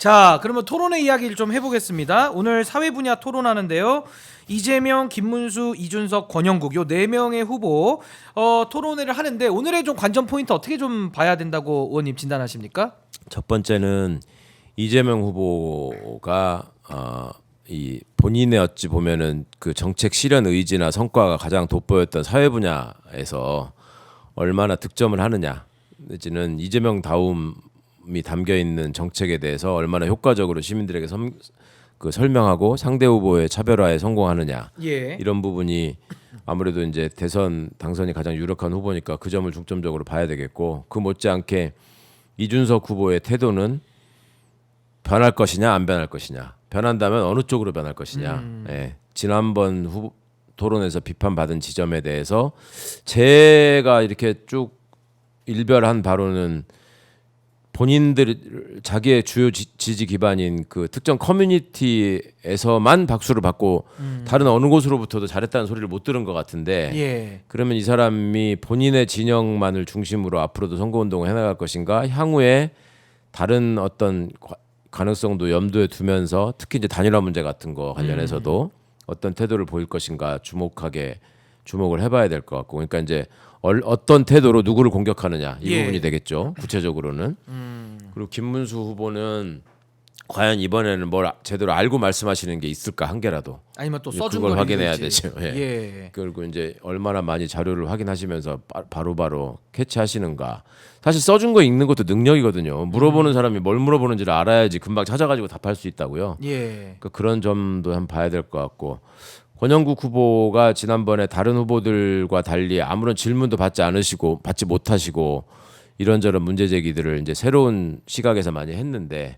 자, 그러면 토론의 이야기를 좀 해보겠습니다. 오늘 사회 분야 토론하는데요. 이재명, 김문수, 이준석, 권영국 요 4명의 후보 토론회를 하는데 오늘의 좀 관전 포인트 어떻게 좀 봐야 된다고 의원님 진단하십니까? 첫 번째는 이재명 후보가 이 본인의 어찌 보면은 그 정책 실현 의지나 성과가 가장 돋보였던 사회 분야에서 얼마나 득점을 하느냐, 내지는 이재명 다움이 담겨 있는 정책에 대해서 얼마나 효과적으로 시민들에게 설명하고 상대 후보의 차별화에 성공하느냐, 예. 이런 부분이 아무래도 이제 대선 당선이 가장 유력한 후보니까 그 점을 중점적으로 봐야 되겠고, 그 못지않게 이준석 후보의 태도는 변할 것이냐 안 변할 것이냐, 변한다면 어느 쪽으로 변할 것이냐. 예. 지난번 토론에서 비판받은 지점에 대해서 제가 이렇게 쭉 일별한 바로는 본인들 자기의 주요 지지 기반인 그 특정 커뮤니티에서만 박수를 받고 다른 어느 곳으로부터도 잘했다는 소리를 못 들은 것 같은데, 예. 그러면 이 사람이 본인의 진영만을 중심으로 앞으로도 선거운동을 해나갈 것인가, 향후에 다른 어떤 가능성도 염두에 두면서 특히 이제 단일화 문제 같은 거 관련해서도 어떤 태도를 보일 것인가 주목을 해봐야 될 것 같고, 그러니까 이제 어떤 태도로 누구를 공격하느냐 이 예. 부분이 되겠죠, 구체적으로는. 그리고 김문수 후보는 과연 이번에는 뭘 제대로 알고 말씀하시는 게 있을까, 한 개라도. 아니면 또 써준 그걸 걸 확인해야 읽을지. 되죠. 예. 예. 그리고 이제 얼마나 많이 자료를 확인하시면서 바로바로 캐치하시는가. 사실 써준 거 읽는 것도 능력이거든요. 물어보는 사람이 뭘 물어보는지를 알아야지 금방 찾아가지고 답할 수 있다고요. 예. 그러니까 그런 점도 한번 봐야 될 것 같고, 권영국 후보가 지난번에 다른 후보들과 달리 아무런 질문도 받지 못하시고 이런저런 문제 제기들을 이제 새로운 시각에서 많이 했는데,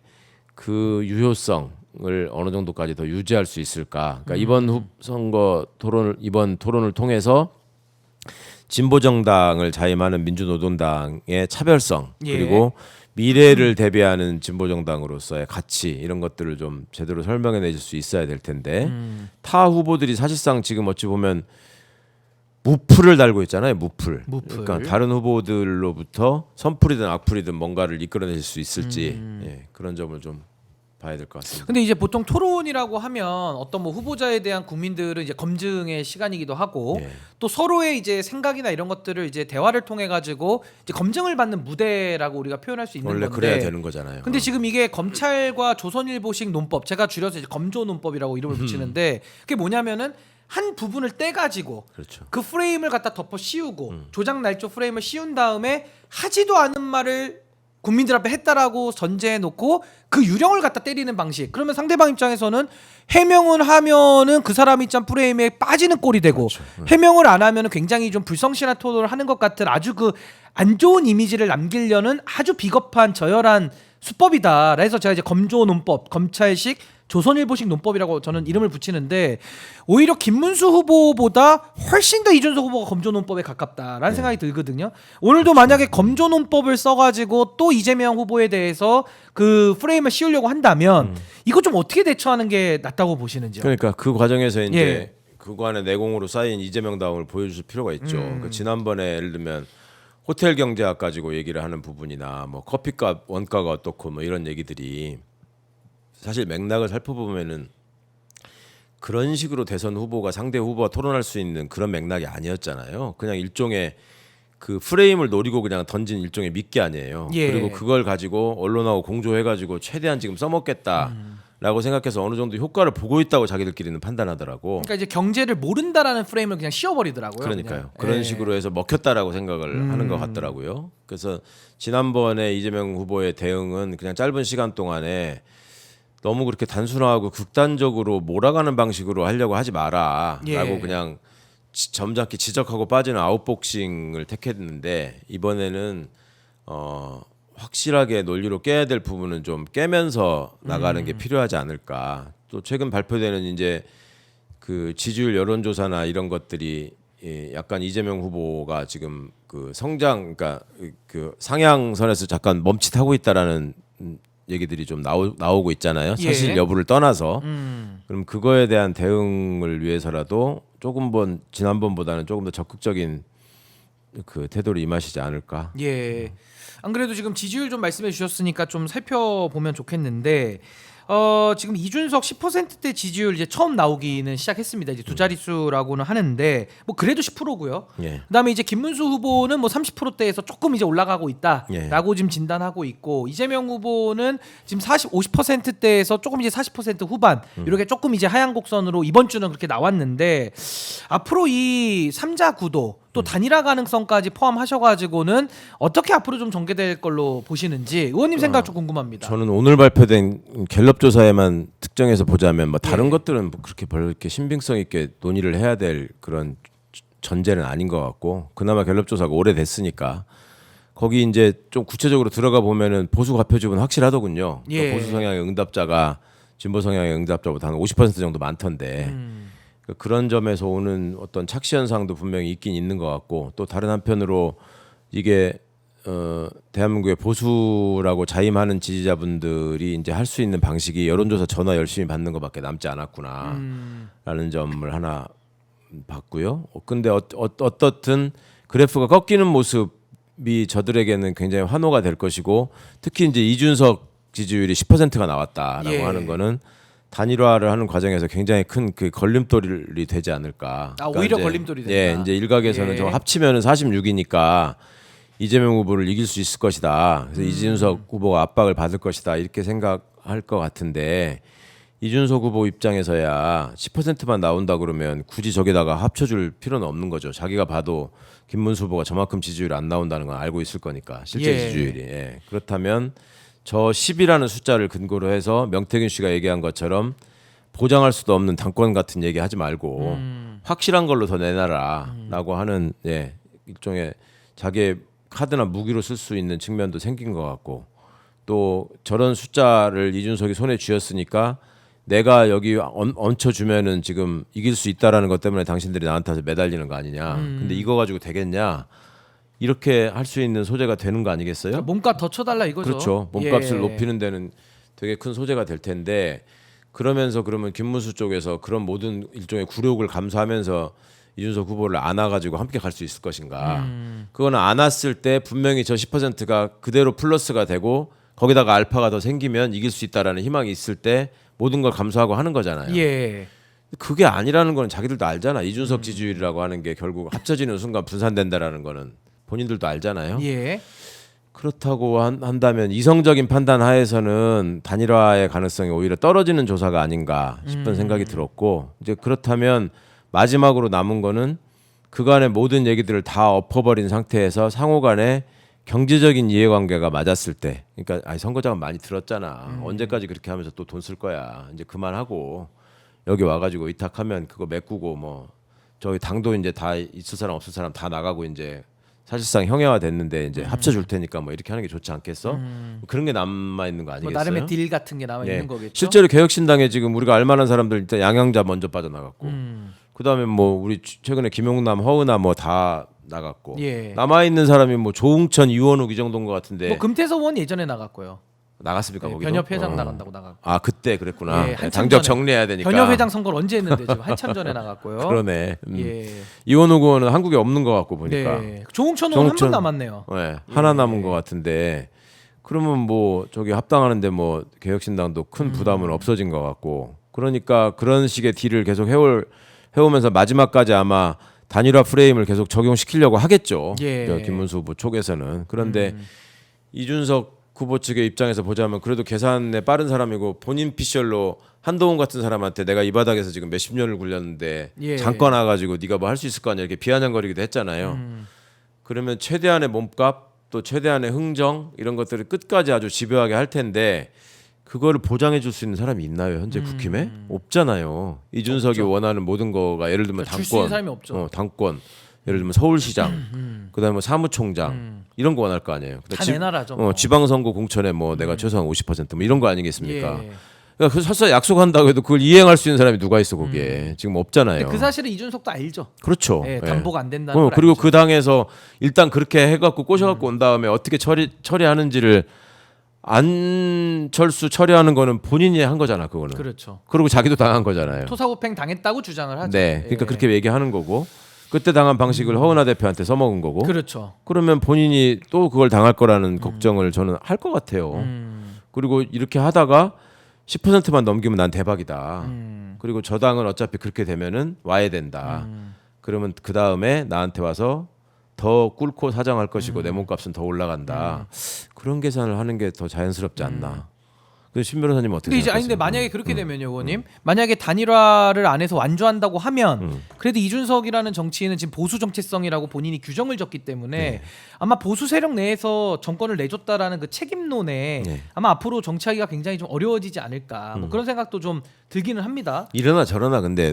그 유효성을 어느 정도까지 더 유지할 수 있을까? 그러니까 이번 토론을 통해서 진보 정당을 자임하는 민주노동당의 차별성, 예. 그리고 미래를 대비하는 진보 정당으로서의 가치, 이런 것들을 좀 제대로 설명해 내실 수 있어야 될 텐데, 타 후보들이 사실상 지금 어찌 보면 무풀을 달고 있잖아요. 무풀. 그러니까 다른 후보들로부터 선풀이든 악풀이든 뭔가를 이끌어내실 수 있을지, 예, 그런 점을 좀 봐야 될 것 같습니다. 근데 이제 보통 토론이라고 하면 어떤 뭐 후보자에 대한 국민들은 이제 검증의 시간이기도 하고, 예. 또 서로의 이제 생각이나 이런 것들을 이제 대화를 통해 가지고 이제 검증을 받는 무대라고 우리가 표현할 수 있는 원래 건데, 그래야 되는 거잖아요. 근데 지금 이게 검찰과 조선일보식 논법, 제가 줄여서 이제 검조 논법이라고 이름을 붙이는데, 그게 뭐냐면은 한 부분을 떼 가지고 그렇죠. 그 프레임을 갖다 덮어 씌우고 조작 날조 프레임을 씌운 다음에 하지도 않은 말을 국민들 앞에 했다라고 전제해 놓고 그 유령을 갖다 때리는 방식. 그러면 상대방 입장에서는 해명을 하면은 그 사람 입장 프레임에 빠지는 꼴이 되고, 그렇죠. 해명을 안 하면은 굉장히 좀 불성실한 토론을 하는 것 같은 아주 그 안 좋은 이미지를 남기려는 아주 비겁한 저열한 수법이다. 그래서 제가 이제 검조 논법, 검찰식 조선일보식 논법이라고 저는 이름을 붙이는데, 오히려 김문수 후보보다 훨씬 더 이준석 후보가 검조 논법에 가깝다라는 생각이 들거든요. 오늘도 만약에 검조 논법을 써가지고 또 이재명 후보에 대해서 그 프레임을 씌우려고 한다면 이거 좀 어떻게 대처하는 게 낫다고 보시는지요? 그러니까 그 과정에서 이제 예. 그간의 내공으로 쌓인 이재명 다움을 보여줄 필요가 있죠. 그 지난번에 예를 들면 호텔 경제학 가지고 얘기를 하는 부분이나 뭐 커피값 원가가 어떻고 뭐 이런 얘기들이 사실 맥락을 살펴보면은 그런 식으로 대선 후보가 상대 후보와 토론할 수 있는 그런 맥락이 아니었잖아요. 그냥 일종의 그 프레임을 노리고 그냥 던진 일종의 미끼 아니에요. 예. 그리고 그걸 가지고 언론하고 공조해가지고 최대한 지금 써먹겠다라고 생각해서 어느 정도 효과를 보고 있다고 자기들끼리는 판단하더라고. 그러니까 이제 경제를 모른다라는 프레임을 그냥 씌워버리더라고요. 그러니까요. 그냥. 그런 예. 식으로 해서 먹혔다라고 생각을 하는 것 같더라고요. 그래서 지난번에 이재명 후보의 대응은 그냥 짧은 시간 동안에 너무 그렇게 단순화하고 극단적으로 몰아가는 방식으로 하려고 하지 마라라고 예. 그냥 점잖게 지적하고 빠지는 아웃복싱을 택했는데, 이번에는 확실하게 논리로 깨야 될 부분은 좀 깨면서 나가는 게 필요하지 않을까. 또 최근 발표되는 이제 그 지지율 여론조사나 이런 것들이 약간 이재명 후보가 지금 그 성장, 그러니까 그 상향선에서 잠깐 멈칫하고 있다라는 얘기들이 좀 나오고 있잖아요. 사실 예. 여부를 떠나서. 그럼 그거에 대한 대응을 위해서라도 지난번보다는 조금 더 적극적인 그 태도를 임하시지 않을까. 예. 안 그래도 지금 지지율 좀 말씀해 주셨으니까 좀 살펴보면 좋겠는데 지금 이준석 10%대 지지율 이제 처음 나오기는 시작했습니다. 이제 두 자릿수라고는 하는데 뭐 그래도 10%고요. 예. 그다음에 이제 김문수 후보는 뭐 30%대에서 조금 이제 올라가고 있다라고 예. 지금 진단하고 있고 이재명 후보는 지금 50%대에서 조금 이제 40% 후반 이렇게 조금 이제 하향 곡선으로 이번 주는 그렇게 나왔는데 앞으로 이 3자 구도 또 단일화 가능성까지 포함하셔가지고는 어떻게 앞으로 좀 전개될 걸로 보시는지 의원님 생각 좀 궁금합니다. 저는 오늘 발표된 갤럽 조사에만 특정해서 보자면 뭐 다른 예. 것들은 뭐 그렇게 별 이렇게 신빙성 있게 논의를 해야 될 그런 전제는 아닌 것 같고 그나마 갤럽 조사가 오래됐으니까 거기 이제 좀 구체적으로 들어가 보면은 보수 가표집은 확실하더군요. 예. 그러니까 보수 성향의 응답자가 진보 성향의 응답자보다 한 50% 정도 많던데 그런 점에서 오는 어떤 착시 현상도 분명히 있긴 있는 것 같고 또 다른 한편으로 이게 대한민국의 보수라고 자임하는 지지자분들이 이제 할 수 있는 방식이 여론조사 전화 열심히 받는 것밖에 남지 않았구나라는 점을 하나 봤고요. 근데 어떻든 그래프가 꺾이는 모습이 저들에게는 굉장히 환호가 될 것이고 특히 이제 이준석 지지율이 10%가 나왔다라고 예. 하는 거는 단일화를 하는 과정에서 굉장히 큰 그 걸림돌이 되지 않을까. 아, 오히려 이제, 걸림돌이 된다. 예, 이제 일각에서는 예. 저 합치면은 46이니까 이재명 후보를 이길 수 있을 것이다. 그래서 이준석 후보가 압박을 받을 것이다. 이렇게 생각할 것 같은데 이준석 후보 입장에서야 10%만 나온다 그러면 굳이 저기다가 합쳐줄 필요는 없는 거죠. 자기가 봐도 김문수 후보가 저만큼 지지율이 안 나온다는 건 알고 있을 거니까 실제 예. 지지율이. 예. 그렇다면 저 10이라는 숫자를 근거로 해서 명태균 씨가 얘기한 것처럼 보장할 수도 없는 당권 같은 얘기 하지 말고 확실한 걸로 더 내놔라라고 하는 예, 일종의 자기의 카드나 무기로 쓸 수 있는 측면도 생긴 것 같고 또 저런 숫자를 이준석이 손에 쥐었으니까 내가 여기 얹혀주면은 지금 이길 수 있다라는 것 때문에 당신들이 나한테 매달리는 거 아니냐. 근데 이거 가지고 되겠냐. 이렇게 할 수 있는 소재가 되는 거 아니겠어요? 몸값 더 쳐달라 이거죠. 그렇죠. 몸값을 예. 높이는 데는 되게 큰 소재가 될 텐데 그러면서 그러면 김문수 쪽에서 그런 모든 일종의 굴욕을 감수하면서 이준석 후보를 안아가지고 함께 갈 수 있을 것인가. 그거는 안았을 때 분명히 저 10%가 그대로 플러스가 되고 거기다가 알파가 더 생기면 이길 수 있다라는 희망이 있을 때 모든 걸 감수하고 하는 거잖아요. 예. 그게 아니라는 건 자기들도 알잖아. 이준석 지지율이라고 하는 게 결국 합쳐지는 순간 분산된다라는 거는 본인들도 알잖아요. 예. 그렇다고 한다면 이성적인 판단 하에서는 단일화의 가능성이 오히려 떨어지는 조사가 아닌가 싶은 생각이 들었고 이제 그렇다면 마지막으로 남은 거는 그간의 모든 얘기들을 다 엎어버린 상태에서 상호간에 경제적인 이해관계가 맞았을 때 그러니까 아니 선거자금 많이 들었잖아. 언제까지 그렇게 하면서 또 돈 쓸 거야. 이제 그만하고 여기 와가지고 위탁하면 그거 메꾸고 뭐 저희 당도 이제 다 있을 사람 없을 사람 다 나가고 이제 사실상 형해화 됐는데 이제 합쳐줄 테니까 뭐 이렇게 하는 게 좋지 않겠어? 그런 게 남아 있는 거 뭐 아니겠어요? 나름의 딜 같은 게 남아 있는 거겠죠. 실제로 개혁신당에 지금 우리가 알만한 사람들 일단 양양자 먼저 빠져나갔고 그다음에 뭐 우리 최근에 김용남, 허은하 뭐 다 나갔고 예. 남아 있는 사람이 뭐 조웅천, 유원욱 이 정도인 것 같은데 뭐 금태섭 의원 예전에 나갔고요. 나갔습니까 네, 거기도? 변협회장 나간다고 나갔고. 아 그때 그랬구나. 예, 한참 당적 전에. 정리해야 되니까. 변협회장 선거를 언제 했는데 지금 한참 전에 나갔고요. 그러네. 예. 이원욱 의원은 한국에 없는 것 같고 보니까. 네. 조홍천 의원 한 분 조홍천. 남았네요. 네, 하나 남은 것 같은데 그러면 뭐 저기 합당하는데 뭐 개혁신당도 큰 부담은 없어진 것 같고 그러니까 그런 식의 딜을 계속 해오면서 마지막까지 아마 단일화 프레임을 계속 적용시키려고 하겠죠. 예. 저 김문수 후보 쪽에서는 그런데 이준석 후보 측의 입장에서 보자면 그래도 계산에 빠른 사람이고 본인 피셜로 한동훈 같은 사람한테 내가 이 바닥에서 지금 몇십 년을 굴렸는데 예. 잠깐 와가지고 네가 뭐 할 수 있을 거 아니야 이렇게 비아냥거리기도 했잖아요. 그러면 최대한의 몸값 또 최대한의 흥정 이런 것들을 끝까지 아주 집요하게 할 텐데 그거를 보장해 줄 수 있는 사람이 있나요 현재 국힘에? 없잖아요. 이준석이 없죠. 원하는 모든 거가 예를 들면 줄수 있는 사람이 없죠. 당권 예를 들면 서울시장 그다음에 뭐 사무총장 이런 거 원할 거 아니에요. 다 내놔라죠. 뭐. 지방선거 공천에 뭐 내가 최소한 50%뭐 이런 거 아니겠습니까? 예. 그러니까 그 설사 약속한다고 해도 그걸 이행할 수 있는 사람이 누가 있어 거기에 지금 없잖아요. 근데 그 사실은 이준석도 알죠. 그렇죠. 예, 예. 담보가 안 된다는 걸 그리고 알죠. 그 당에서 일단 그렇게 해갖고 꼬셔갖고 온 다음에 어떻게 처리하는지를 안철수 처리하는 거는 본인이 한 거잖아 그거는. 그렇죠. 그리고 자기도 당한 거잖아요. 토사구팽 당했다고 주장을 하죠. 네, 그러니까 예. 그렇게 얘기하는 거고 그때 당한 방식을 허은하 대표한테 써먹은 거고. 그렇죠. 그러면 본인이 또 그걸 당할 거라는 걱정을 저는 할 것 같아요. 그리고 이렇게 하다가 10%만 넘기면 난 대박이다. 그리고 저 당은 어차피 그렇게 되면은 와야 된다. 그러면 그 다음에 나한테 와서 더 꿇고 사정할 것이고 내 몸값은 더 올라간다. 그런 계산을 하는 게 더 자연스럽지 않나. 그 신 변호사님 어떻게 근데 이제 생각하세요? 근데 만약에 그렇게 되면요, 의원님. 만약에 단일화를 안 해서 완주한다고 하면 그래도 이준석이라는 정치인은 지금 보수 정체성이라고 본인이 규정을 졌기 때문에 아마 보수 세력 내에서 정권을 내줬다라는 그 책임론에 아마 앞으로 정치하기가 굉장히 좀 어려워지지 않을까. 뭐 그런 생각도 좀 들기는 합니다. 이러나 저러나 근데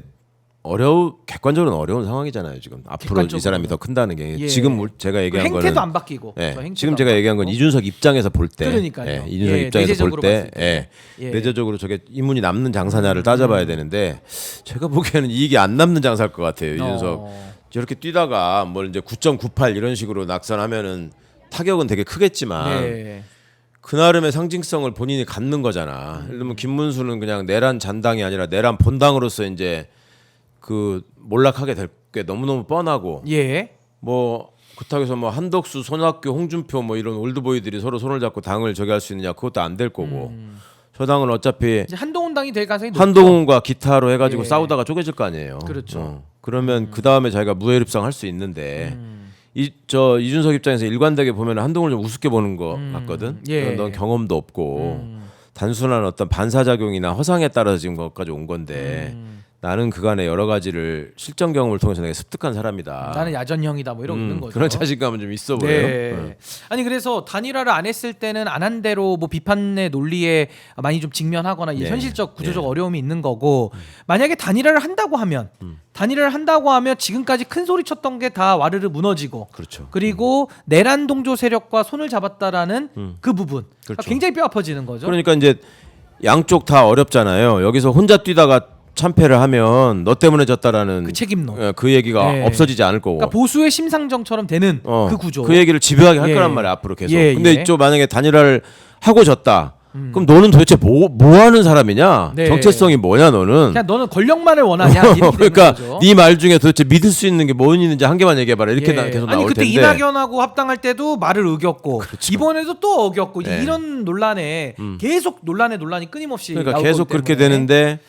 객관적으로는 어려운 상황이잖아요 지금. 앞으로 이 사람이 더 큰다는 게 예. 지금 제가 얘기한 행태도 거는 안 바뀌고. 예, 저 행태도 지금 안 제가 얘기한 건 바뀌고. 이준석 입장에서 볼 때, 그러니까요. 이준석 예, 입장에서 내재적으로 볼 봤을 때, 때. 예, 내재적으로 저게 이문이 남는 장사냐를 따져봐야 되는데 제가 보기에는 이익이 안 남는 장사일 것 같아요. 이준석 저렇게 뛰다가 뭘 이제 9.98 이런 식으로 낙선하면은 타격은 되게 크겠지만. 네. 그 나름의 상징성을 본인이 갖는 거잖아. 예를 들면 김문수는 그냥 내란 잔당이 아니라 내란 본당으로서 이제 그 몰락하게 될 게 너무너무 뻔하고 예. 뭐 그렇다고 해서 뭐 한덕수, 손학규, 홍준표 뭐 이런 올드보이들이 서로 손을 잡고 당을 저기 할 수 있느냐 그것도 안 될 거고 저 당은 어차피 이제 한동훈 당이 될 가능성이 높죠. 한동훈과 기타로 해가지고 예. 싸우다가 쪼개질 거 아니에요. 그렇죠. 그러면 그 다음에 자기가 무혈입상 할 수 있는데 이준석 입장에서 일관되게 보면 한동훈을 좀 우습게 보는 거 같거든. 예. 넌 경험도 없고 단순한 어떤 반사작용이나 허상에 따라서 지금 거기까지 온 건데 나는 그간의 여러 가지를 실전 경험을 통해서 내가 습득한 사람이다. 나는 야전형이다 뭐 이런 있는 거죠. 그런 자신감은 좀 있어 보여요. 네. 아니 그래서 단일화를 안 했을 때는 안 한 대로 뭐 비판의 논리에 많이 좀 직면하거나 이 예. 현실적 구조적 어려움이 있는 거고 만약에 단일화를 한다고 하면 지금까지 큰 소리 쳤던 게 다 와르르 무너지고 그렇죠. 그리고 내란 동조 세력과 손을 잡았다라는 그 부분 그렇죠. 굉장히 뼈 아파지는 거죠. 그러니까 이제 양쪽 다 어렵잖아요. 여기서 혼자 뛰다가 참패를 하면 너 때문에 졌다라는 그 책임론. 그 얘기가 예. 없어지지 않을 거고. 그러니까 보수의 심상정처럼 되는 그 구조. 그 얘기를 집요하게 할 예. 거란 말이야 앞으로 계속. 예, 근데 예. 저 만약에 단일화를 하고 졌다. 그럼 너는 도대체 뭐 하는 사람이냐? 네. 정체성이 뭐냐 너는? 그냥 너는 권력만을 원하냐 이렇게 되는 그러니까 거죠. 네 말 중에 도대체 믿을 수 있는 게 뭐 있는지 한 개만 얘기해봐라. 이렇게 예. 계속 아니 나올 그때 텐데. 이낙연하고 합당할 때도 말을 어겼고 이번에도 또 어겼고 예. 이런 논란에 계속 논란이 끊임없이 그러니까 나오고 계속 있기 그렇게 때문에. 되는데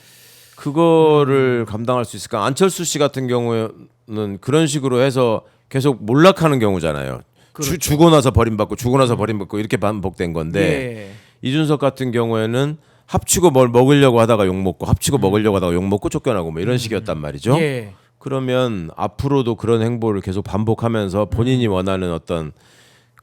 그거를 감당할 수 있을까? 안철수 씨 같은 경우는 그런 식으로 해서 계속 몰락하는 경우잖아요. 그렇죠. 주고 나서 버림받고 주고 나서 버림받고 이렇게 반복된 건데 예. 이준석 같은 경우에는 합치고 뭘 먹으려고 하다가 욕 먹고 합치고 먹으려고 하다가 욕 먹고 쫓겨나고 뭐 이런 식이었단 말이죠. 예. 그러면 앞으로도 그런 행보를 계속 반복하면서 본인이 원하는 어떤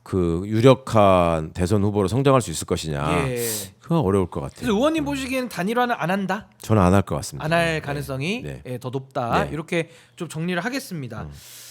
그 유력한 대선 후보로 성장할 수 있을 것이냐. 예. 그거 어려울 것 같아요. 그래서 의원님 보시기에는 단일화는 안 한다? 저는 안 할 것 같습니다. 안 할 가능성이 네. 더 높다. 네. 이렇게 좀 정리를 하겠습니다.